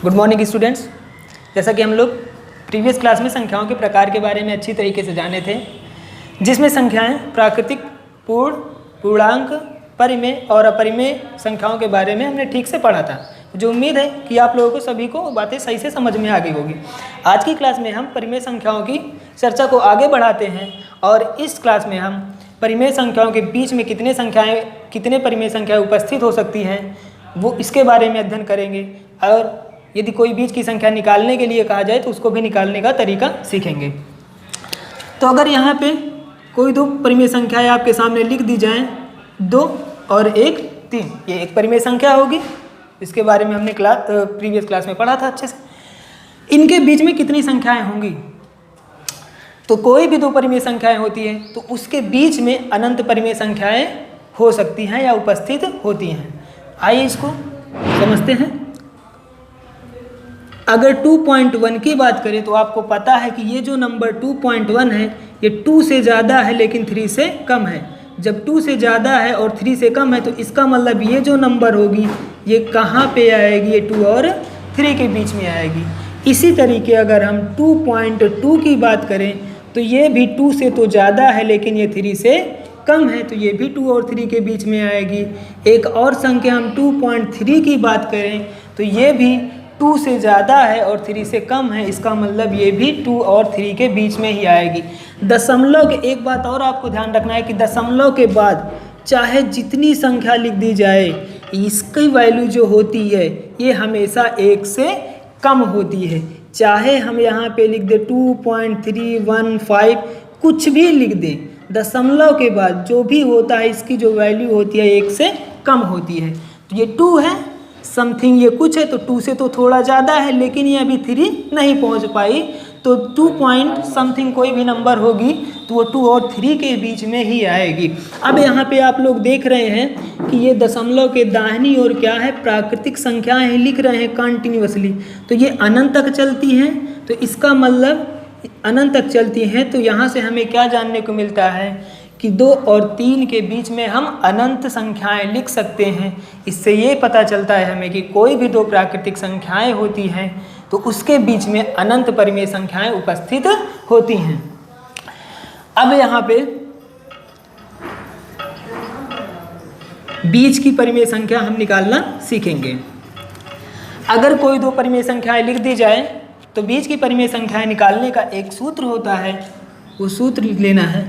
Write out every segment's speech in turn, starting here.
Good morning students. जैसा कि हम लोग प्रीवियस क्लास में संख्याओं के प्रकार के बारे में अच्छी तरीके से जाने थे, जिसमें संख्याएं प्राकृतिक, पूर्ण, पूर्णांक, परिमेय और अपरिमेय संख्याओं के बारे में हमने ठीक से पढ़ा था। जो उम्मीद है कि आप लोगों को सभी को बातें सही से समझ में आ गई होगी। आज की क्लास में हम परिमेय संख्याओं की चर्चा को आगे बढ़ाते हैं और इस क्लास में हम परिमेय संख्याओं के बीच में कितने परिमेय संख्याएं उपस्थित हो सकती हैं वो इसके बारे में अध्ययन करेंगे, और यदि कोई बीच की संख्या निकालने के लिए कहा जाए तो उसको भी निकालने का तरीका सीखेंगे। तो अगर यहाँ पे कोई दो परिमेय संख्याएं आपके सामने लिख दी जाएं, 2 और 1 3, ये एक परिमेय संख्या होगी। इसके बारे में हमने प्रीवियस क्लास में पढ़ा था अच्छे से। इनके बीच में कितनी संख्याएं होंगी? तो कोई भी दो परिमेय संख्याएं होती हैं तो उसके बीच में अनंत परिमेय संख्याएं हो सकती हैं या उपस्थित होती हैं। आइए इसको समझते हैं। अगर 2.1 की बात करें तो आपको पता है कि ये जो नंबर 2.1 है ये 2 से ज़्यादा है लेकिन 3 से कम है। जब 2 से ज़्यादा है और 3 से कम है तो इसका मतलब ये जो नंबर होगी ये कहाँ पे आएगी? ये 2 और 3 के बीच में आएगी। इसी तरीके अगर हम 2.2 की बात करें तो ये भी 2 से तो ज़्यादा है लेकिन ये 3 से कम है, तो ये भी 2 और 3 के बीच में आएगी। एक और संख्या हम 2.3 की बात करें तो ये भी 2 से ज़्यादा है और 3 से कम है, इसका मतलब ये भी 2 और 3 के बीच में ही आएगी। दशमलव के एक बात और आपको ध्यान रखना है कि दशमलव के बाद चाहे जितनी संख्या लिख दी जाए, इसकी वैल्यू जो होती है ये हमेशा 1 से कम होती है। चाहे हम यहाँ पे लिख दें 2.315, कुछ भी लिख दें, दशमलव के बाद जो भी होता है इसकी जो वैल्यू होती है 1 से कम होती है। तो ये 2 है समथिंग, ये कुछ है तो 2 से तो थोड़ा ज़्यादा है लेकिन ये अभी 3 नहीं पहुंच पाई, तो 2 पॉइंट समथिंग कोई भी नंबर होगी तो वो 2 और 3 के बीच में ही आएगी। अब यहाँ पे आप लोग देख रहे हैं कि ये दशमलव के दाहिनी ओर क्या है? प्राकृतिक संख्याएं लिख रहे हैं कंटिन्यूअसली, तो ये अनंत तक चलती हैं। तो इसका मतलब अनंत तक चलती हैं तो यहाँ से हमें क्या जानने को मिलता है कि 2 और 3 के बीच में हम अनंत संख्याएं लिख सकते हैं। इससे ये पता चलता है हमें कि कोई भी दो प्राकृतिक संख्याएं होती हैं तो उसके बीच में अनंत परिमेय संख्याएं उपस्थित होती हैं। अब यहाँ पे बीच की परिमेय संख्या हम निकालना सीखेंगे। अगर कोई दो परिमेय संख्याएं लिख दी जाए तो बीच की परिमेय संख्याएं निकालने का एक सूत्र होता है, वो सूत्र लिख लेना है।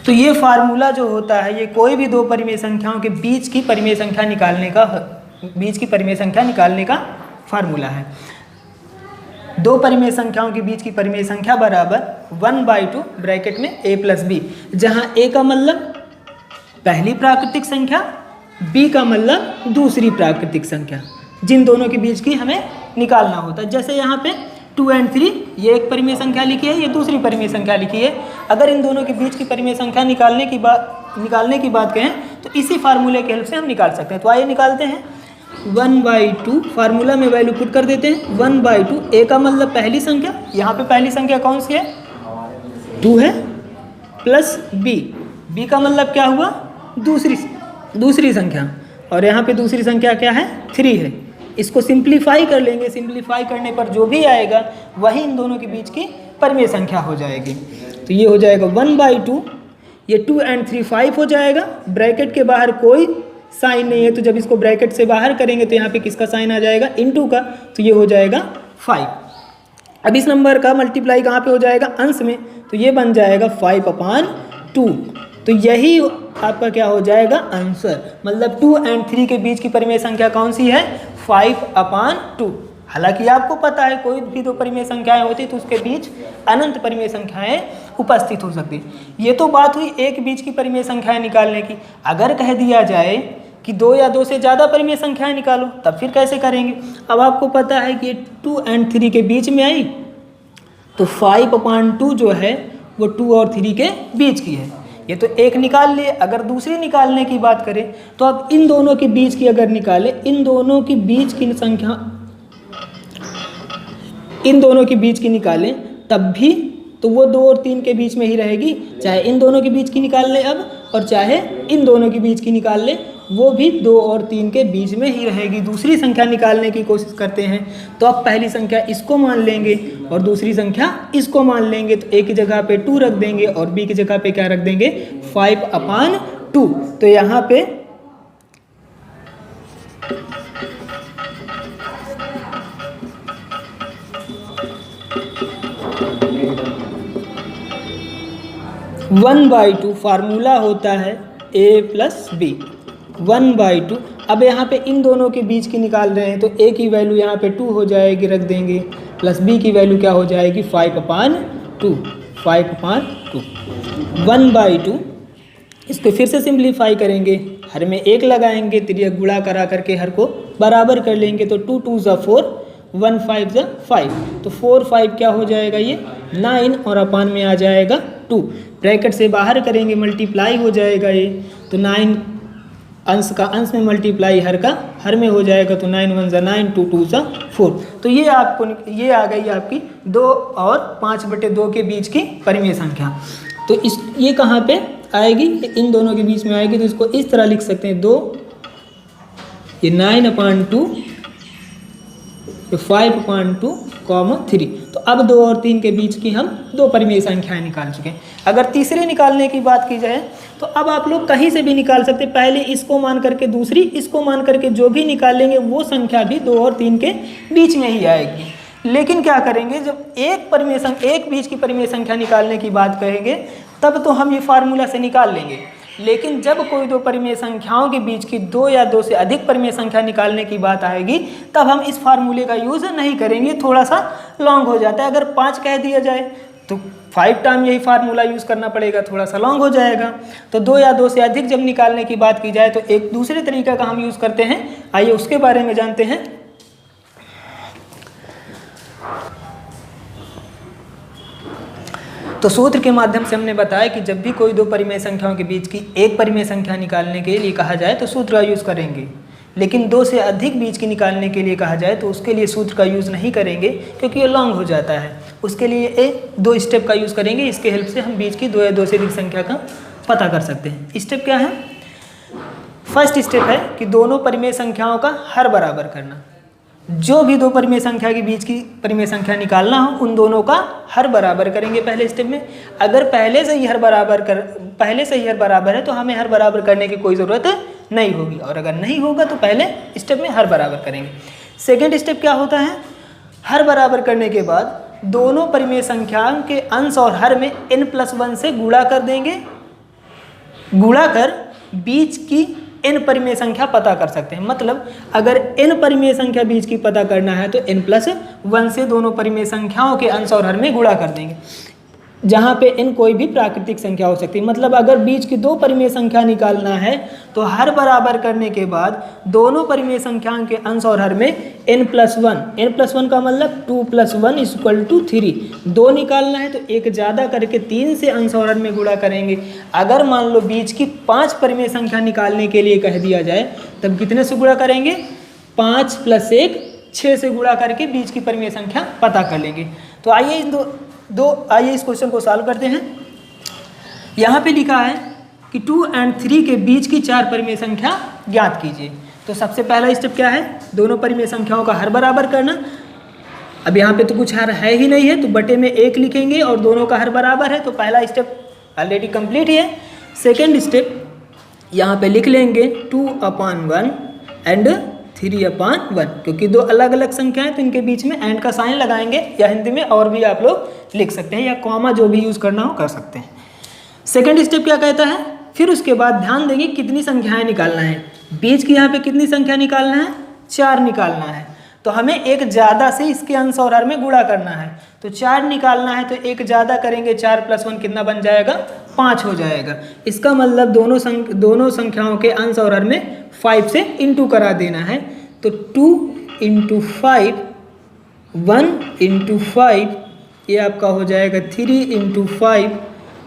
तो ये फार्मूला जो होता है ये कोई भी दो परिमेय संख्याओं के बीच की परिमेय संख्या निकालने का फार्मूला है। दो परिमेय संख्याओं के बीच की परिमेय संख्या बराबर 1/2 ब्रैकेट में a + b, जहां a का मतलब पहली प्राकृतिक संख्या, b का मतलब दूसरी प्राकृतिक संख्या, जिन दोनों के बीच की हमें निकालना होता है। जैसे यहाँ पे 2 और 3 ये एक परिमेय संख्या लिखी है, ये दूसरी परिमेय संख्या लिखी है। अगर इन दोनों के बीच की परिमेय संख्या निकालने की बात कहें तो इसी फार्मूले की हेल्प से हम निकाल सकते हैं। तो आइए निकालते हैं। 1/2 फार्मूला में वैल्यू पुट कर देते हैं। 1/2, a का मतलब पहली संख्या, यहाँ पे पहली संख्या कौन सी है? 2 है, प्लस b का मतलब क्या हुआ? दूसरी संख्या, और यहाँ पे दूसरी संख्या क्या है? 3 है। इसको सिंप्लीफाई कर लेंगे, सिंप्लीफाई करने पर जो भी आएगा वही इन दोनों के बीच की परिमेय संख्या हो जाएगी। तो ये हो जाएगा 1/2, ये 2 और 3 5 हो जाएगा। ब्रैकेट के बाहर कोई साइन नहीं है तो जब इसको ब्रैकेट से बाहर करेंगे तो यहाँ पे किसका साइन आ जाएगा? इनटू का, तो ये हो जाएगा 5। अब इस नंबर का मल्टीप्लाई कहाँ पे हो जाएगा? अंश में, तो ये बन जाएगा 5/2। तो यही आपका क्या हो जाएगा? आंसर। मतलब 2 और 3 के बीच की परिमेय संख्या कौन सी है? 5/2। हालांकि आपको पता है कोई भी दो परिमेय संख्याएं होती तो उसके बीच अनंत परिमेय संख्याएं उपस्थित हो सकती। ये तो बात हुई एक बीच की परिमेय संख्याएं निकालने की। अगर कह दिया जाए कि 2 या 2 से ज़्यादा परिमेय संख्याएं निकालो, तब फिर कैसे करेंगे? अब आपको पता है कि 2 और 3 के बीच में आई, तो 5/2 जो है वो 2 और 3 के बीच की है। ये तो एक निकाल लिए। अगर दूसरी निकालने की बात करें तो अब इन दोनों के बीच की अगर निकालें, इन दोनों की बीच की संख्या, इन दोनों के बीच की निकालें तब भी तो वो 2 और 3 के बीच में ही रहेगी। चाहे इन दोनों के बीच की निकाल लें अब, और चाहे इन दोनों के बीच की निकाल लें, वो भी 2 और 3 के बीच में ही रहेगी। दूसरी संख्या निकालने की कोशिश करते हैं तो अब पहली संख्या इसको मान लेंगे और दूसरी संख्या इसको मान लेंगे। तो ए की जगह पे 2 रख देंगे और बी की जगह पे क्या रख देंगे? 5/2। तो यहाँ पे वन बाई टू फार्मूला होता है a प्लस बी। 1/2। अब यहाँ पे इन दोनों के बीच की निकाल रहे हैं तो a की वैल्यू यहाँ पे 2 हो जाएगी, रख देंगे, प्लस b की वैल्यू क्या हो जाएगी? 5/2। 5/2 1/2। इसको फिर से सिंप्लीफाई करेंगे, हर में 1 लगाएंगे, तिर्यक गुणा करा करके हर को बराबर कर लेंगे। तो 2 2 ज़ा 4, 1 5 ज़ा 5, तो 4 5 क्या हो जाएगा? ये 9 और अपान में आ जाएगा 2। ब्रैकेट से बाहर करेंगे, मल्टीप्लाई हो जाएगा ये, तो 9 अंश का अंश में मल्टीप्लाई हर का हर में हो जाएगा। तो 9 1 ज़ा 9, 2 2 ज़ा 4। तो ये आपको ये आ गई आपकी 2 और 5/2 के बीच की परिमेय संख्या। तो इस ये कहाँ पे आएगी? इन दोनों के बीच में आएगी। तो इसको इस तरह लिख सकते हैं 2, ये 9/2, ये 5/2, 3। तो अब 2 और 3 के बीच की हम 2 परिमेय संख्याएं निकाल चुके हैं। अगर तीसरे निकालने की बात की जाए तो अब आप लोग कहीं से भी निकाल सकते हैं। पहले इसको मान करके, दूसरी इसको मान करके, जो भी निकालेंगे वो संख्या भी 2 और 3 के बीच में ही आएगी। लेकिन क्या करेंगे, जब एक बीच की परिमेय संख्या निकालने की बात करेंगे तब तो हम ये फार्मूला से निकाल लेंगे। लेकिन जब कोई दो परिमेय संख्याओं के बीच की 2 या 2 से अधिक परिमेय संख्या निकालने की बात आएगी तब हम इस फार्मूले का यूज़ नहीं करेंगे, थोड़ा सा लॉन्ग हो जाता है। अगर 5 कह दिया जाए तो 5 टाइम यही फार्मूला यूज़ करना पड़ेगा, थोड़ा सा लॉन्ग हो जाएगा। तो 2 या 2 से अधिक जब निकालने की बात की जाए तो एक दूसरे तरीका का हम यूज़ करते हैं। आइए उसके बारे में जानते हैं। तो सूत्र के माध्यम से हमने बताया कि जब भी कोई दो परिमेय संख्याओं के बीच की एक परिमेय संख्या निकालने के लिए कहा जाए तो सूत्र का यूज़ करेंगे, लेकिन 2 से अधिक बीच की निकालने के लिए कहा जाए तो उसके लिए सूत्र का यूज़ नहीं करेंगे क्योंकि ये लॉन्ग हो जाता है। उसके लिए 2 स्टेप का यूज़ करेंगे। इसके हेल्प से हम बीच की 2 या 2 से अधिक संख्या का पता कर सकते हैं। स्टेप क्या है? फर्स्ट स्टेप है कि दोनों परिमेय संख्याओं का हर बराबर करना। जो भी 2 परिमेय संख्या के बीच की परिमेय संख्या निकालना हो उन दोनों का हर बराबर करेंगे पहले स्टेप में। अगर पहले से ही हर बराबर है तो हमें हर बराबर करने की कोई ज़रूरत नहीं होगी, और अगर नहीं होगा तो पहले स्टेप में हर बराबर करेंगे। सेकेंड स्टेप क्या होता है? हर बराबर करने के बाद दोनों परिमेय संख्याओं के अंश और हर में n+1 से गुणा कर देंगे। गुणा कर बीच की n परिमेय संख्या पता कर सकते हैं। मतलब अगर n परिमेय संख्या बीच की पता करना है तो n+1 से दोनों परिमेय संख्याओं के अंश और हर में गुणा कर देंगे, जहाँ पे n कोई भी प्राकृतिक संख्या हो सकती है। मतलब अगर बीच की 2 परिमेय संख्या निकालना है तो हर बराबर करने के बाद दोनों परिमेय संख्याओं के अंश और हर में n+1 का मतलब 2 + 1 = 3। 2 निकालना है तो एक ज़्यादा करके 3 से अंश और हर में गुणा करेंगे। अगर मान लो बीच की 5 परिमेय संख्या निकालने के लिए कह दिया जाए तब कितने से गुणा करेंगे? 5 + 1 6 से गुणा करके बीच की परिमेय संख्या पता कर लेंगे। तो आइए आइए इस क्वेश्चन को सॉल्व करते हैं। यहाँ पे लिखा है कि 2 और 3 के बीच की 4 परिमेय संख्या ज्ञात कीजिए। तो सबसे पहला स्टेप क्या है? दोनों परिमेय संख्याओं का हर बराबर करना। अब यहाँ पे तो कुछ हर है ही नहीं है तो बटे में 1 लिखेंगे और दोनों का हर बराबर है, तो पहला स्टेप ऑलरेडी कंप्लीट ही है। सेकेंड स्टेप यहाँ पे लिख लेंगे 2/1 एंड 3/1, क्योंकि 2 अलग अलग संख्या है तो इनके बीच में एंड का साइन लगाएंगे, या हिंदी में और भी आप लोग लिख सकते हैं, या कॉमा जो भी यूज़ करना हो कर सकते हैं। सेकंड स्टेप क्या कहता है? फिर उसके बाद ध्यान देंगे कितनी संख्याएं निकालना है। बीच की यहाँ पे कितनी संख्या निकालना है? 4 निकालना है। तो हमें एक ज़्यादा से इसके अंश और हर में गुणा करना है। तो 4 निकालना है तो एक ज़्यादा करेंगे, 4 + 1 कितना बन जाएगा, 5 हो जाएगा। इसका मतलब दोनों संख्याओं के अंश और हर में 5 से इंटू करा देना है। तो 2 × 5, 1 × 5, ये आपका हो जाएगा 3 × 5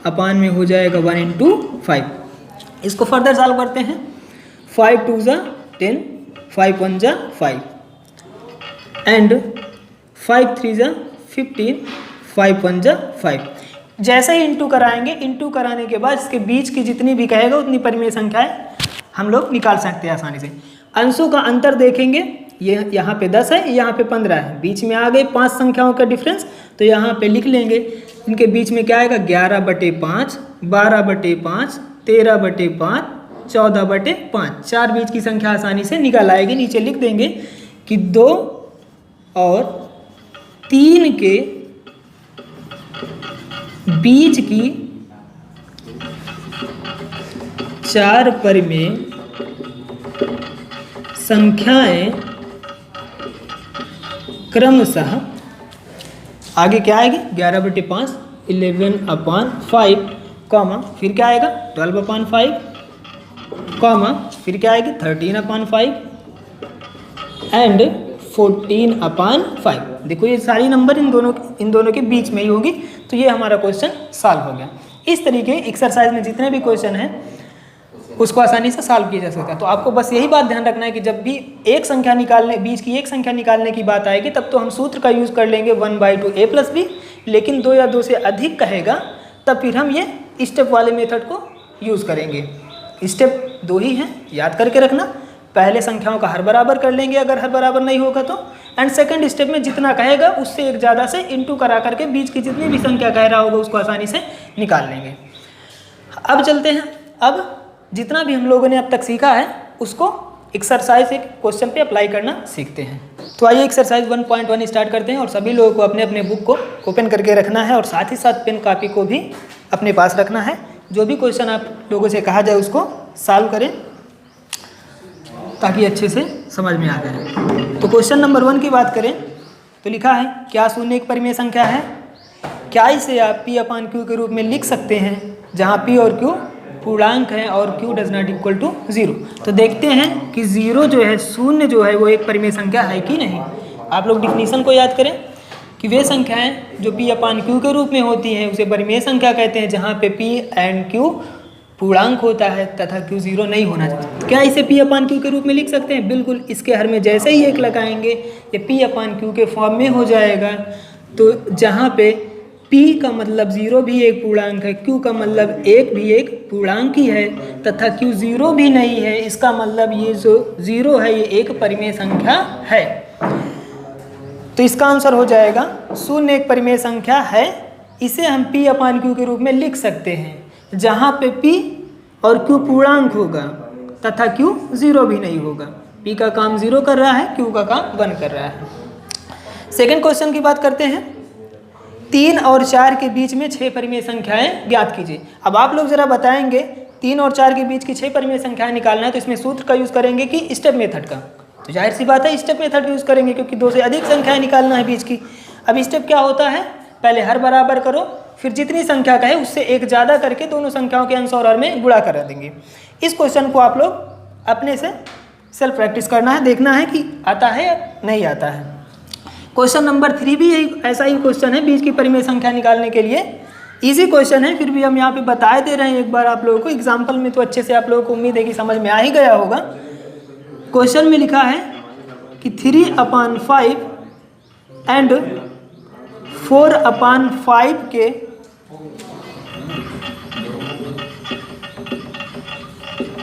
अपान में हो जाएगा 1 × 5। इसको फर्दर सॉल्व करते हैं। 5 × 2 = 10, 5 × 1 = 5 एंड 5 × 3 = 15, 5 × 1 = 5। जैसे ही इंटू कराएंगे, इंटू कराने के बाद इसके बीच की जितनी भी कहेगा उतनी परिमेय संख्याएं हम लोग निकाल सकते हैं आसानी से। अंशों का अंतर देखेंगे, ये यहाँ पे 10 है, यहाँ पे 15 है, बीच में आ गए 5 संख्याओं का डिफरेंस, तो यहाँ पे लिख लेंगे। इनके बीच में क्या आएगा, 11/5, 12/5, 13/5, 14/5। 4 बीच की संख्या आसानी से निकल आएगी। नीचे लिख देंगे कि 2 और 3 के बीच की 4 परिमेय संख्याएं क्रमशः, आगे क्या आएगी, 11/5, 11/5, कॉमा फिर क्या आएगा 12/5, कॉमा फिर क्या आएगी 13/5 एंड 14/5। देखो ये सारी नंबर इन दोनों के बीच में ही होगी। तो ये हमारा क्वेश्चन सॉल्व हो गया। इस तरीके एक्सरसाइज में जितने भी क्वेश्चन हैं उसको आसानी से सॉल्व किया जा सकता है। तो आपको बस यही बात ध्यान रखना है कि जब भी एक संख्या निकालने, बीच की एक संख्या निकालने की बात आएगी तब तो हम सूत्र का यूज़ कर लेंगे 1/2 a + b, लेकिन 2 या 2 से अधिक कहेगा तब फिर हम ये स्टेप वाले मेथड को यूज़ करेंगे। स्टेप 2 ही हैं, याद करके रखना। पहले संख्याओं का हर बराबर कर लेंगे अगर हर बराबर नहीं होगा तो, एंड सेकंड स्टेप में जितना कहेगा उससे एक ज़्यादा से इंटू करा करके बीच की जितनी भी संख्या कह रहा होगा उसको आसानी से निकाल लेंगे। अब चलते हैं, अब जितना भी हम लोगों ने अब तक सीखा है उसको एक्सरसाइज एक क्वेश्चन पे अप्लाई करना सीखते हैं। तो आइए एक्सरसाइज 1.1 स्टार्ट करते हैं और सभी लोगों को अपने अपने बुक को ओपन करके रखना है और साथ ही साथ पेन कॉपी को भी अपने पास रखना है। जो भी क्वेश्चन आप लोगों से कहा जाए उसको सॉल्व करें ताकि अच्छे से समझ में आ जाए। तो क्वेश्चन नंबर 1 की बात करें तो लिखा है, क्या शून्य एक परिमेय संख्या है? क्या इसे आप P/Q के रूप में लिख सकते हैं जहाँ P और Q पूर्णांक है और Q does not equal to 0। तो देखते हैं कि 0 जो है, शून्य जो है वो एक परिमेय संख्या है कि नहीं। आप लोग डिफिनीशन को याद करें कि वे संख्याएं जो P/Q के रूप में होती हैं उसे परिमेय संख्या कहते हैं जहाँ पे P एंड Q पूर्णांक होता है तथा Q 0 नहीं होना चाहिए। तो क्या इसे P/Q के रूप में लिख सकते हैं? बिल्कुल। इसके हर में जैसे ही 1 लगाएंगे ये P/Q के फॉर्म में हो जाएगा। तो जहाँ पे P का मतलब 0 भी एक पूर्णांक है, Q का मतलब 1 भी एक पूर्णांक ही है तथा Q 0 भी नहीं है, इसका मतलब ये जो 0 है ये एक परिमेय संख्या है। तो इसका आंसर हो जाएगा शून्य एक परिमेय संख्या है। इसे हम P/Q के रूप में लिख सकते हैं जहाँ पे P और Q पूर्णांक होगा तथा Q 0 भी नहीं होगा। P का काम 0 कर रहा है, Q का काम 1 कर रहा है। सेकंड क्वेश्चन की बात करते हैं। 3 और 4 के बीच में 6 परिमेय संख्याएं ज्ञात कीजिए। अब आप लोग जरा बताएंगे 3 और 4 के बीच की 6 परिमेय संख्याएं निकालना है तो इसमें सूत्र का यूज़ करेंगे कि स्टेप मेथड का। तो जाहिर सी बात है स्टेप मेथड यूज़ करेंगे क्योंकि 2 से अधिक संख्याएं निकालना है बीच की। अब स्टेप क्या होता है, पहले हर बराबर करो, फिर जितनी संख्या कहे उससे एक ज़्यादा करके दोनों संख्याओं के अंश और हर में गुणा करा देंगे। इस क्वेश्चन को आप लोग अपने से सेल्फ प्रैक्टिस करना है, देखना है कि आता है या नहीं आता है। क्वेश्चन नंबर 3 भी यही ऐसा ही क्वेश्चन है, बीच की परिमेय संख्या निकालने के लिए। इजी क्वेश्चन है, फिर भी हम यहाँ पे बताए दे रहे हैं एक बार आप लोगों को। एग्जाम्पल में तो अच्छे से आप लोगों को उम्मीद है कि समझ में आ ही गया होगा। क्वेश्चन में लिखा है कि 3/5 एंड 4/5 के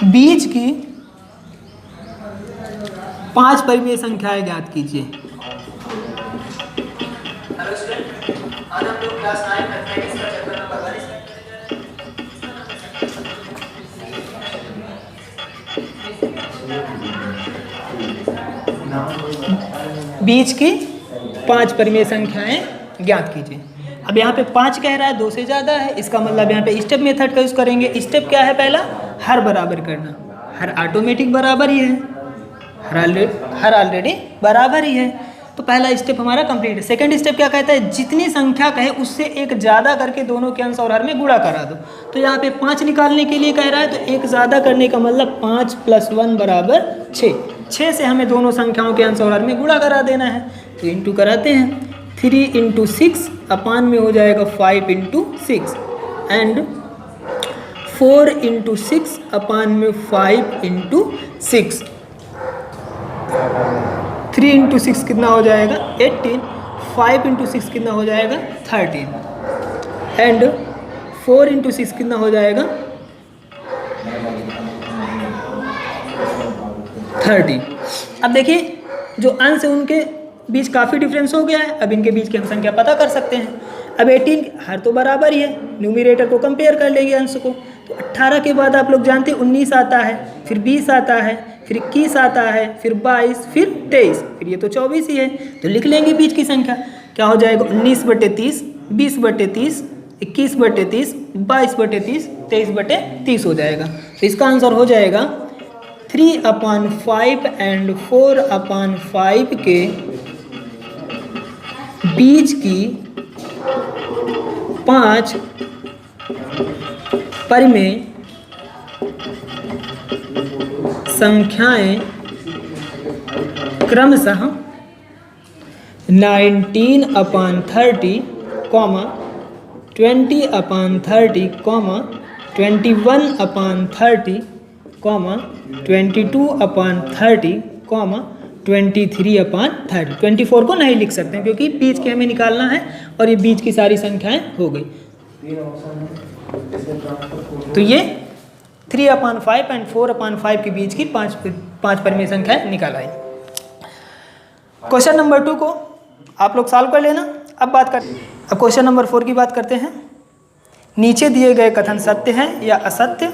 बीच की 5 परिमेय संख्याएं ज्ञात कीजिए। हेलो स्टूडेंट, आज हम लोग क्लास 9 मैथमेटिक्स का चैप्टर नंबर 1 बीच की 5 परिमेय संख्याएं ज्ञात कीजिए। अब यहाँ पे 5 कह रहा है, 2 से ज़्यादा है, इसका मतलब यहाँ पे स्टेप मेथड का यूज़ करेंगे। स्टेप क्या है, पहला हर बराबर करना। हर ऑटोमेटिक बराबर ही है, हर ऑलरेडी बराबर ही है। तो पहला स्टेप हमारा कंप्लीट है। सेकंड स्टेप क्या कहता है, जितनी संख्या कहे उससे एक ज़्यादा करके दोनों के अंश और हर में गुणा करा दो। तो यहाँ पे 5 निकालने के लिए कह रहा है, तो एक ज़्यादा करने का मतलब 5 + 1 = 6। 6 से हमें दोनों संख्याओं के अंश और हर में गुणा करा देना है। तो इंटू कराते हैं, 3 × 6 अपान में हो जाएगा 5 × 6 एंड 4 × 6 अपान में 5 × 6। 3 × 6 कितना हो जाएगा 18, 5 × 6 कितना हो जाएगा 13 एंड 4 × 6 कितना हो जाएगा 30। अब देखिए जो अंश है उनके बीच काफ़ी डिफरेंस हो गया है। अब इनके बीच की हम संख्या पता कर सकते हैं। अब 18 हर तो बराबर ही है, न्यूमरेटर को कंपेयर कर लेंगे अंश को। तो 18 के बाद आप लोग जानते हैं 19 आता है, फिर 20 आता है, फिर 21 आता है, फिर 22, फिर 23, फिर ये तो 24 ही है। तो लिख लेंगे बीच की संख्या, क्या हो जाएगा 19/30, 20/30, 21/30, 22/30, 23/30 हो जाएगा। तो इसका आंसर हो जाएगा 3/5 एंड 4/5 के बीच की 5 परिमेय संख्याएं क्रमशः 19/30, 20/30, 21/30, 22/30, 23/30। 24 को नहीं लिख सकते हैं क्योंकि बीच के हमें निकालना है और ये बीच की सारी संख्याएं हो गई। तो ये 3/5 एंड 4/5 के बीच की 5 परिमेय संख्याएं निकाल आई। क्वेश्चन नंबर 2 को आप लोग सॉल्व कर लेना। अब क्वेश्चन नंबर 4 की बात करते हैं। नीचे दिए गए कथन सत्य हैं या असत्य,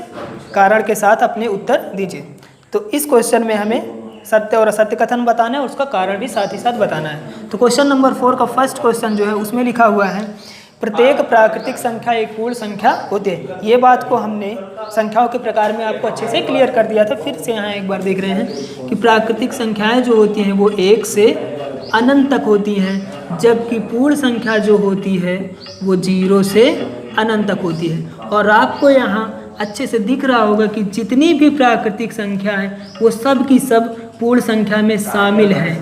कारण के साथ अपने उत्तर दीजिए। तो इस क्वेश्चन में हमें सत्य और असत्य कथन बताना है, उसका कारण भी साथ ही साथ बताना है। तो क्वेश्चन नंबर 4 का फर्स्ट क्वेश्चन जो है उसमें लिखा हुआ है, प्रत्येक प्राकृतिक संख्या एक पूर्ण संख्या होती है। ये बात को हमने संख्याओं के प्रकार में आपको अच्छे से क्लियर कर दिया था। फिर से यहाँ एक बार देख रहे हैं कि प्राकृतिक संख्याएं जो होती हैं वो 1 से अनंत तक होती हैं, जबकि पूर्ण संख्या जो होती है वो 0 से अनंत तक होती है। और आपको यहाँ अच्छे से दिख रहा होगा कि जितनी भी प्राकृतिक संख्या है वो सब की सब पूर्ण संख्या में शामिल है,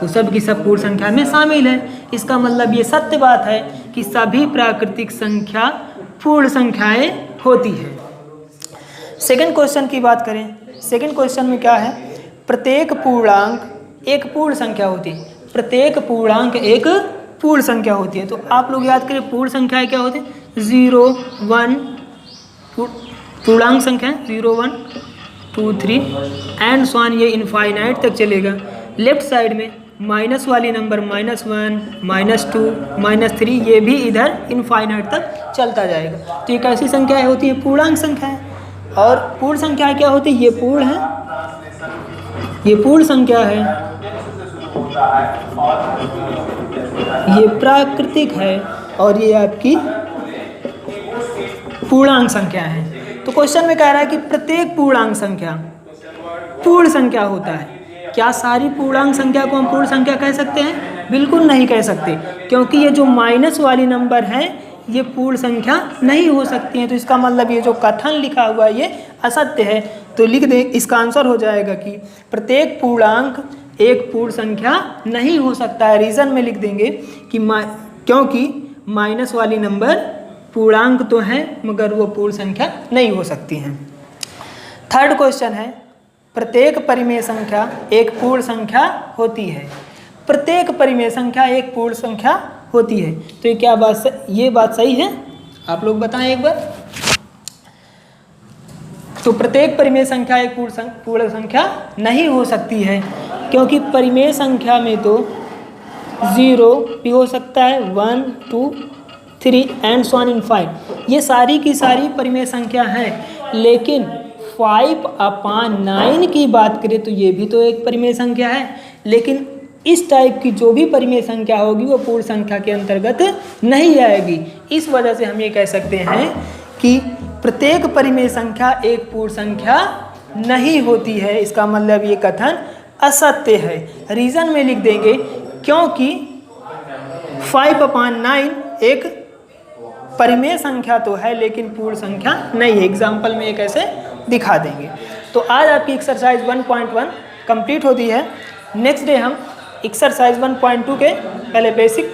वो सब की सब पूर्ण संख्या में शामिल है। इसका मतलब ये सत्य बात है कि सभी प्राकृतिक संख्या पूर्ण संख्याएं होती है। सेकंड क्वेश्चन की बात करें, सेकंड क्वेश्चन में क्या है, प्रत्येक पूर्णांक एक पूर्ण संख्या होती है। प्रत्येक पूर्णांक एक पूर्ण संख्या होती है। तो आप लोग याद करें पूर्ण संख्याएं क्या होती है, 0, 1 पूर्णांक संख्या 0, 1, 2, 3 एंड सो ऑन, ये इनफाइनाइट तक चलेगा। लेफ्ट साइड में माइनस वाली नंबर -1, -2, -3, ये भी इधर इनफाइनाइट तक चलता जाएगा। तो ये कैसी संख्याएं होती हैं, पूर्णांक संख्याएं। और पूर्ण संख्याएं क्या होती है, ये पूर्ण है, ये पूर्ण संख्या है, ये प्राकृतिक है और ये आपकी पूर्णांक संख्या है। तो क्वेश्चन में कह रहा है कि प्रत्येक पूर्णांक संख्या पूर्ण संख्या होता है। क्या सारी पूर्णांक संख्या को हम पूर्ण संख्या कह सकते हैं? बिल्कुल नहीं कह सकते, क्योंकि ये जो माइनस वाली नंबर है ये पूर्ण संख्या नहीं हो सकती है। तो इसका मतलब ये जो कथन लिखा हुआ है ये असत्य है। तो लिख दें, इसका आंसर हो जाएगा कि प्रत्येक पूर्णांक एक पूर्ण संख्या नहीं हो सकता है। रीज़न में लिख देंगे कि क्योंकि माइनस वाली नंबर पूर्णांक तो है मगर वो पूर्ण संख्या नहीं हो सकती हैं। थर्ड क्वेश्चन है, प्रत्येक परिमेय संख्या एक पूर्ण संख्या होती है। प्रत्येक परिमेय संख्या एक पूर्ण संख्या होती है। तो ये क्या बात, ये बात सही है? आप लोग बताएं एक बार। तो प्रत्येक परिमेय संख्या एक पूर्ण संख्या नहीं हो सकती है, क्योंकि परिमेय संख्या में तो 0 भी हो सकता है, 1, 2, 3 एंड सो ऑन इनफाइनाइट, ये सारी की सारी परिमेय संख्या है। लेकिन 5/9 की बात करें तो ये भी तो एक परिमेय संख्या है। लेकिन इस टाइप की जो भी परिमेय संख्या होगी वो पूर्ण संख्या के अंतर्गत नहीं आएगी। इस वजह से हम ये कह सकते हैं कि प्रत्येक परिमेय संख्या एक पूर्ण संख्या नहीं होती है। इसका मतलब ये कथन असत्य है। रीज़न में लिख देंगे क्योंकि 5/9 एक परिमेय संख्या तो है लेकिन पूर्ण संख्या नहीं है। एग्जाम्पल में एक ऐसे दिखा देंगे। तो आज आपकी एक्सरसाइज 1.1 कंप्लीट होती है। नेक्स्ट डे हम एक्सरसाइज 1.2 के पहले बेसिक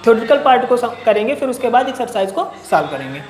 थ्योरेटिकल पार्ट को करेंगे, फिर उसके बाद एक्सरसाइज को सॉल्व करेंगे।